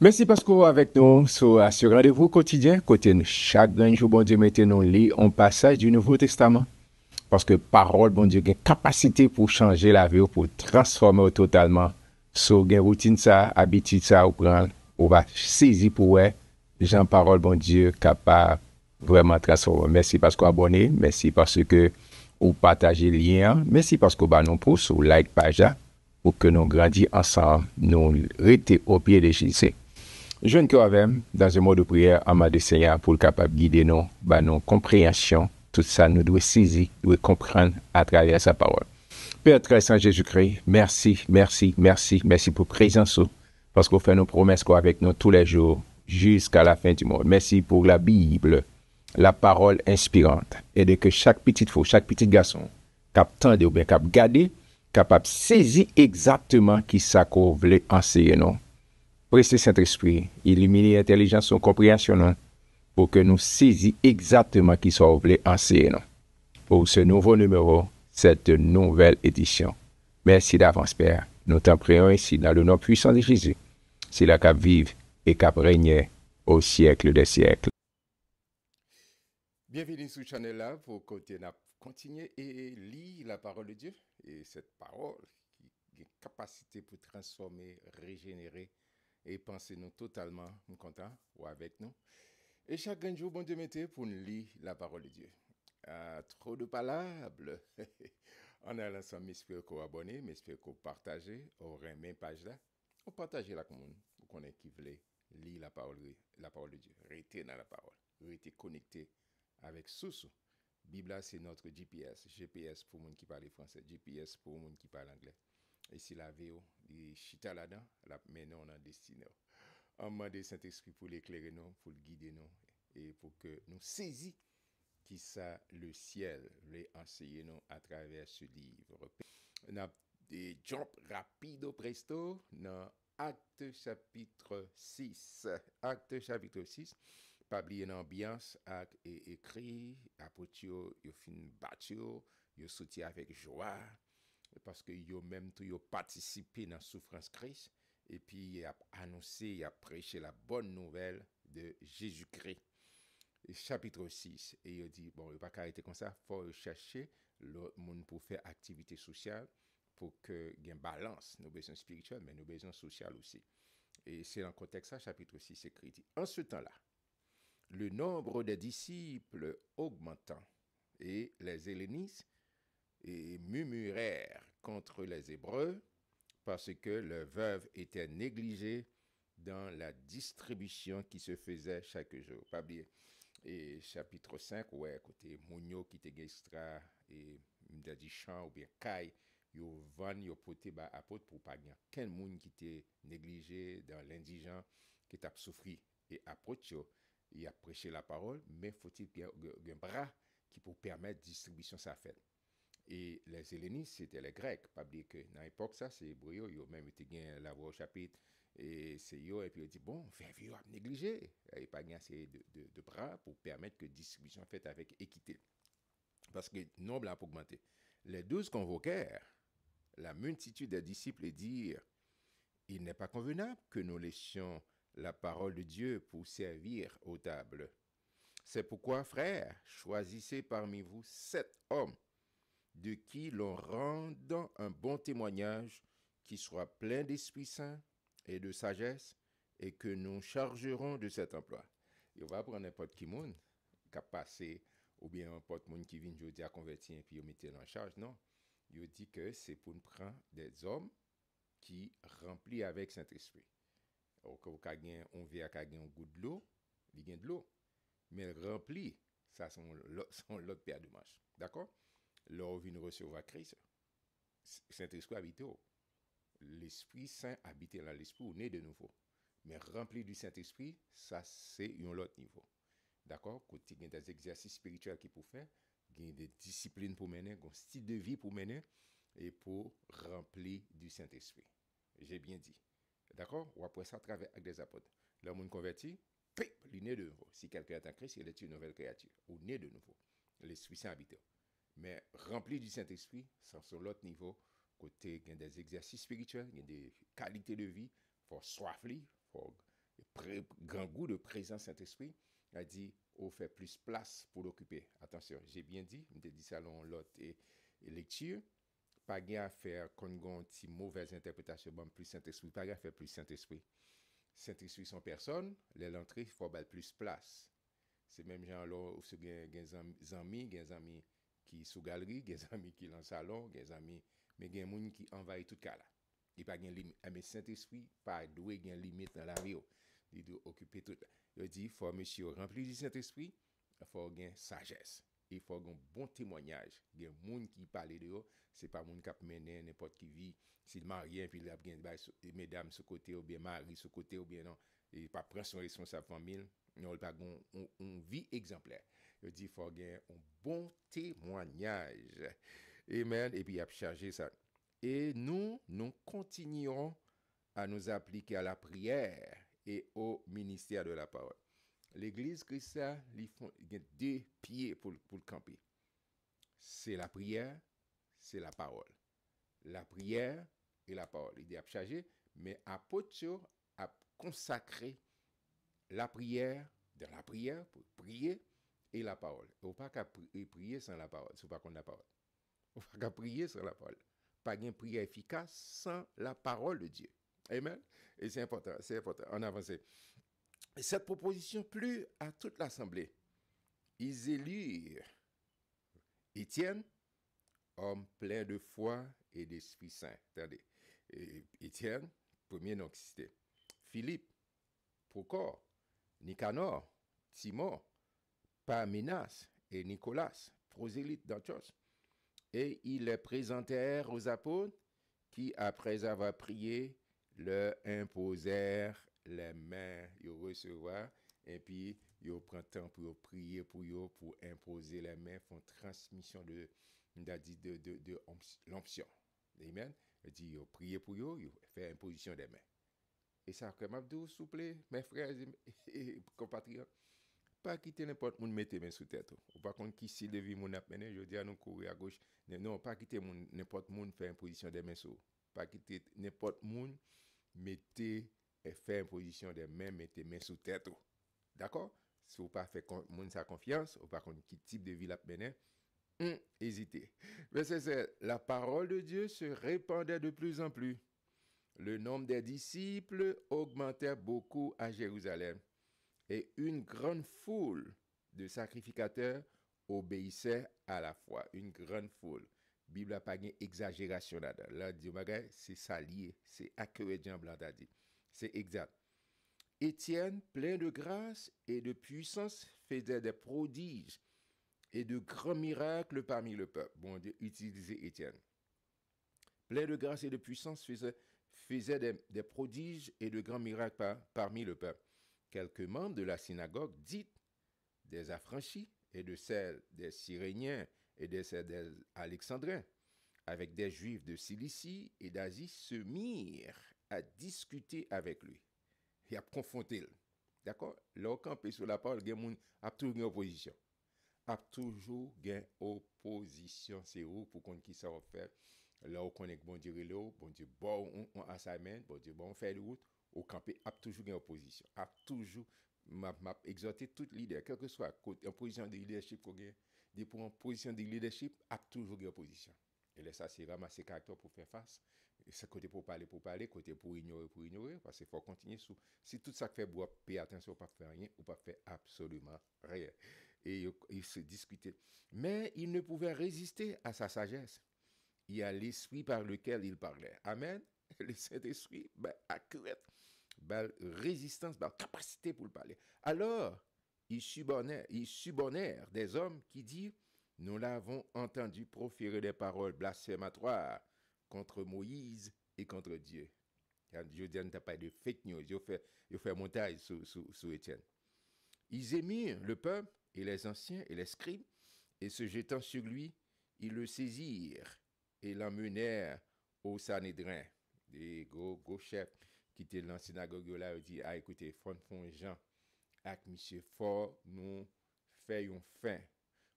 Merci parce que vous avec nous sur ce rendez-vous quotidien. Côté chaque jour, bon Dieu, mettez-nous lit un passage du Nouveau Testament. Parce que parole, bon Dieu, a une capacité pour changer la vie, pour transformer totalement. So, une routine ça, habitude ça, ou prendre, on va saisir pour ouais, Jean parole, bon Dieu, capable vraiment transformer. Merci parce que vous abonnez, merci parce que vous partagez le lien, merci parce que vous nous pousse, ou like page là, pour que nous grandissions ensemble, nous restons au pied de Jésus. Jeune que avec dans un mot de prière en ma de Seigneur pour le capable de guider nous, bah, nos compréhensions, tout ça, nous devons saisir, nous devons comprendre à travers sa parole. Père très saint Jésus-Christ, merci, merci, merci, merci pour présence, parce qu'on fait nos promesses avec nous tous les jours jusqu'à la fin du monde. Merci pour la Bible, la parole inspirante, et de que chaque petite fille, chaque petit garçon, capable ou bien capable garder, capable saisir exactement qui ça qu'on voulait enseigner nous. Prestez Saint-Esprit, illuminer l'intelligence et compréhension non, pour que nous saisissions exactement qui soit voulu enseigner non, pour ce nouveau numéro, cette nouvelle édition. Merci d'avance, Père. Nous t'en prions ici dans le nom puissant de Jésus. C'est la cap vive et cap régner au siècle des siècles. Bienvenue sur le channel là pour continuer et lire la parole de Dieu. Et cette parole qui a une capacité pour transformer, régénérer et penser nous totalement content ou avec nous. Et chaque jour, bon Dieu, mettez pour nous lire la parole de Dieu. Trop de palabres. On a l'ensemble, j'espère qu'on abonné, j'espère qu'on partage, on remet page là. On partage la commune pour qu'on ait qui voulait lire la parole de Dieu. Restez dans la parole. Restez connecté avec Soussou. Bible, c'est notre GPS. GPS pour les gens qui parlent français. GPS pour les gens qui parlent anglais. Et si la VO, il chita là-dedans, mais nous, on a destiné. On demande Saint-Esprit pour l'éclairer nous, pour le guider nous, et pour que nous saisissions qui ça le ciel veut enseigner nous à travers ce livre. On a des jump rapido presto dans Acte chapitre 6. Acte chapitre 6. Pas oublier l'ambiance et écrit, apôtre yo fin battu, yo sorti avec joie parce que yo même tout yo participé dans souffrance Christ et puis il a annoncé, il a prêché la bonne nouvelle de Jésus-Christ. Et chapitre 6 et il dit bon, il pas arrêter comme ça, faut chercher le monde pour faire activité sociale pour que y ait une balance, nos besoins spirituels mais nos besoins sociaux aussi. Et c'est dans le contexte ça chapitre 6 écrit. En ce temps-là, le nombre des disciples augmentant et les hellénistes murmurèrent contre les Hébreux parce que leurs veuves étaient négligées dans la distribution qui se faisait chaque jour. Pas bien. Et chapitre 5, ouais, côté Mounio qui te extra et dit champ ou bien caille, yo van yo poté ba apôtre pour pas gagner. Quel monde qui te négligé dans l'indigent qui t'a souffri et apôtre il a prêché la parole, mais faut-il qu'il y ait un bras qui pour permettre distribution ça fait. Et les hellénistes, c'était les Grecs. Pas oublier que dans l'époque, ça, c'est hébreu, ils ont même été gain la voix au chapitre. Et c'est eux, et puis ils dit bon, faire vieux à négliger. Et pas gagner assez de bras pour permettre que distribution faite avec équité. Parce que nombre a augmenté. Les 12 convoquèrent la multitude des disciples et dirent il n'est pas convenable que nous laissions la parole de Dieu pour servir aux tables. C'est pourquoi, frères, choisissez parmi vous 7 hommes de qui l'on rende un bon témoignage qui soit plein d'Esprit Saint et de sagesse et que nous chargerons de cet emploi. Et on va prendre n'importe qui monde qui a passé ou bien n'importe monde qui vient aujourd'hui à convertir et puis on mettait en charge. Non, il dit que c'est pour nous prendre des hommes qui remplis avec Saint-Esprit. Alors, quand on vient à un goût de l'eau, il y a de l'eau. Mais rempli, ça sont l'autre paire de manches. D'accord? Là, on vient recevoir Christ. Saint-Esprit habite. L'Esprit Saint habite dans l'Esprit, on est de nouveau. Mais rempli du Saint-Esprit, ça, c'est un autre niveau. D'accord? Côté, il y a des exercices spirituels qu'il faut faire, il y a des disciplines pour mener, un style de vie pour mener, et pour remplir du Saint-Esprit. J'ai bien dit. D'accord? Ou après ça, à travers avec des apôtres. Là, on converti, il est né de nouveau. Si quelqu'un est en Christ, il est une nouvelle créature. On est de nouveau. L'Esprit Saint habite. Mais rempli du Saint-Esprit, c'est sur l'autre niveau. Côté, il y a des exercices spirituels, il y a des qualités de vie, il faut soif, il faut grand goût de présence Saint-Esprit, a dit, on fait plus place pour l'occuper. Attention, j'ai bien dit, je dit ça dans l'autre et lecture, pas gain à faire qu'on gon ti mauvaise interprétation bon plus Saint-Esprit, pas gain à faire plus Saint-Esprit. Saint-Esprit son personne, l'entrée faut bal plus place. C'est même genre là où se gen amis qui sous galerie, gen amis qui dans salon, gen amis mais gen moun qui envahit tout cas là. Il pas gen limite, mais Saint-Esprit pas doué gen limite dans la vie. Il doit occuper tout. Il dit faut monsieur rempli du Saint-Esprit, il faut gen sagesse. Il faut un bon témoignage. Il y a des gens qui parlent de eux, ce n'est pas des gens qui mené n'importe qui vit. S'il marié, puis il a bien mesdames ce côté, ou bien mari ce côté, ou bien non. Il pas prendre son responsable famille. Non, il pas une vie exemplaire. Il dit qu'il faut avoir un bon témoignage. Amen. Et puis il a chargé ça. Et nous continuerons à nous appliquer à la prière et au ministère de la parole. L'église chrétienne, il y a deux pieds pour le camper. C'est la prière, c'est la parole. La prière et la parole. Il dit à charger, mais apôtre a consacré la prière, dans la prière pour prier et la parole. Il ne faut pas prier sans la parole, c'est pas qu'on a la parole. Il ne faut pas prier sans la parole. Pas de prière efficace sans la parole de Dieu. Amen. Et c'est important, On avance. Cette proposition plut à toute l'assemblée. Ils élirent Étienne, homme plein de foi et d'Esprit Saint. Attendez. Étienne, premier nom qui citait. Philippe, Procor, Nicanor, Timon, Parménas et Nicolas, prosélytes d'Antioche. Et ils les présentèrent aux apôtres qui, après avoir prié, leur imposèrent les mains. Ils recevoir et puis ils prennent temps pour prier pour eux, pour imposer les mains, font transmission de l'onction. Amen. Il dit, ils priez pour eux, ils font imposition des mains. Et ça, comme Abdou, s'il vous plaît, mes frères et compatriotes, pas quitter n'importe qui mettre main sous tête. Ou pas contre qui si de vie mon appelé, je dis à nous courir à gauche. Non, pas quitter n'importe qui faire imposition des mains sous. Pas quitter n'importe qui mettez et faire imposition des mains, mettez main sous tête. D'accord? Si vous pas fait moun sa confiance, ou pas contre qui type de vie la mener, hésitez. Verset 7. La parole de Dieu se répandait de plus en plus. Le nombre des disciples augmentait beaucoup à Jérusalem et une grande foule de sacrificateurs obéissait à la foi. Une grande foule. Bible n'a pas d'exagération là-dedans. Là, Dieu c'est ça lié. C'est accurate, Jean Blanc a dit. C'est exact. Étienne, plein de grâce et de puissance, faisait des prodiges et de grands miracles parmi le peuple. Bon Dieu, utilisez Étienne. Plein de grâce et de puissance, faisait des prodiges et de grands miracles parmi le peuple. Quelques membres de la synagogue, dites des affranchis et de celles des Cyréniens et de celles des Alexandrins, avec des Juifs de Cilicie et d'Asie, se mirent à discuter avec lui. Il a confronté. D'accord? Là, campé sur la parole, il y a toujours une opposition. A toujours une opposition. C'est où pour qu'on qui ça va faire? Là, on connaît bon Dieu, bon Dieu, bon, on assignment, bon Dieu, bon, on fait le route. Au campé, a toujours une opposition. A toujours, m'a exhorté tout leader, quel que soit en position de leadership, pour en position de leadership, a toujours une opposition. Et là, ça, c'est ramasser caractère pour faire face. C'est côté pour parler, côté pour ignorer, parce qu'il faut continuer sous. Si tout ça fait boire, payer attention, pas faire rien, ou pas faire absolument rien. Et il se discutait. Mais il ne pouvait résister à sa sagesse. Il y a l'esprit par lequel il parlait. Amen. Le Saint-Esprit, accurate, résistance, capacité pour le parler. Alors, ils subornèrent des hommes qui disent, nous l'avons entendu proférer des paroles blasphématoires contre Moïse et contre Dieu. Je dis, n'as pas de fake news. Ils fait montage sur Étienne. Ils émirent le peuple et les anciens et les scribes, et se jetant sur lui, ils le saisirent et l'emmenèrent au Sanhédrin. Des gros chefs qui étaient dans la synagogue là, ils disent, écoutez, font Jean, avec monsieur fort, nous faisons fin.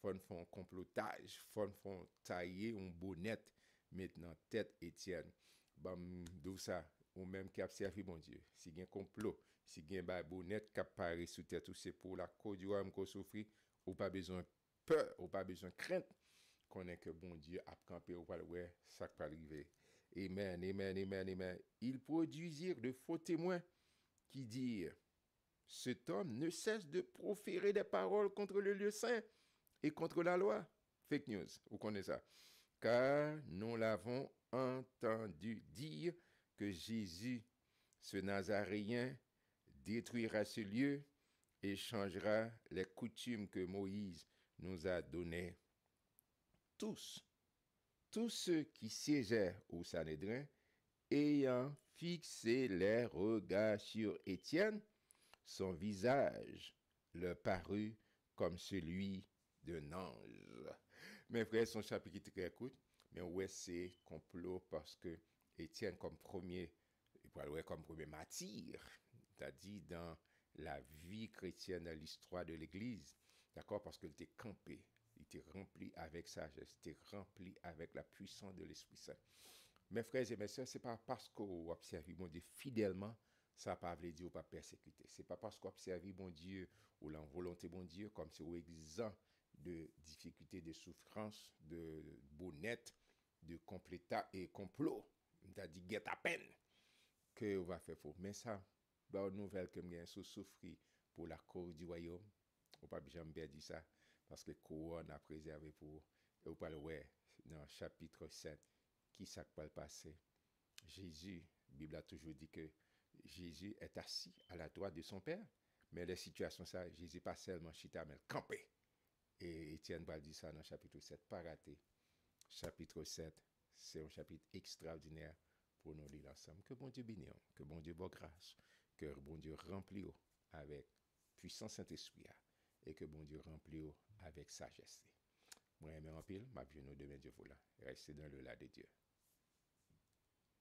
Font complotage, font tailler un bonnet, maintenant tête Étienne. D'où ça, ou même qui a servi mon Dieu. Si il y a un complot, Si gen ba bonnet qui apparaît sous tête ou c'est pour la cause du homme qu'on souffre, ou pas besoin peur, ou pas besoin crainte, connaît que bon Dieu a campé ou pas ouais, ça peut arriver. Amen, amen, amen, amen. Ils produisirent de faux témoins qui dirent, cet homme ne cesse de proférer des paroles contre le lieu saint et contre la loi. Fake news, vous connaissez ça. Car nous l'avons entendu dire que Jésus, ce Nazaréen, détruira ce lieu et changera les coutumes que Moïse nous a données. Tous, tous ceux qui siégeaient au Sanhédrin, ayant fixé les regards sur Étienne, son visage leur parut comme celui d'un ange. Mes frères, son chapitre est très court, mais ouais, c'est complot parce que Étienne, comme premier martyr, c'est-à-dire dans la vie chrétienne, dans l'histoire de l'Église, d'accord, parce qu'il était campé, il était rempli avec sagesse, il était rempli avec la puissance de l'Esprit Saint. Mes frères et mes sœurs, ce n'est pas parce qu'on observe mon Dieu fidèlement, ça ne veut pas dire pas persécuté. Ce n'est pas parce qu'on observe mon Dieu ou la volonté mon Dieu comme si on est exempt de difficultés, de souffrances, de bonnettes, de compléta et complot. C'est-à-dire guette à peine que on va faire faux. Mais ça, une nouvelle que je souffrir pour la cause du royaume. On ne peut pas jamais dire ça parce que couronne a préservé pour. Et on parle ouais dans chapitre 7 qui ça peut le passer. Jésus, la Bible a toujours dit que Jésus est assis à la droite de son Père, mais les situations ça, Jésus pas seulement chita mais campé. Et Étienne va dire ça dans chapitre 7, pas raté. Chapitre 7, c'est un chapitre extraordinaire pour nous lire ensemble. Que bon Dieu bénisse, que bon Dieu bonne grâce, que bon Dieu remplit avec puissance Saint-Esprit et que bon Dieu remplit avec sagesse. Moi, je en pile, ma vie nous demain Dieu voilà. Restez dans le là de Dieu.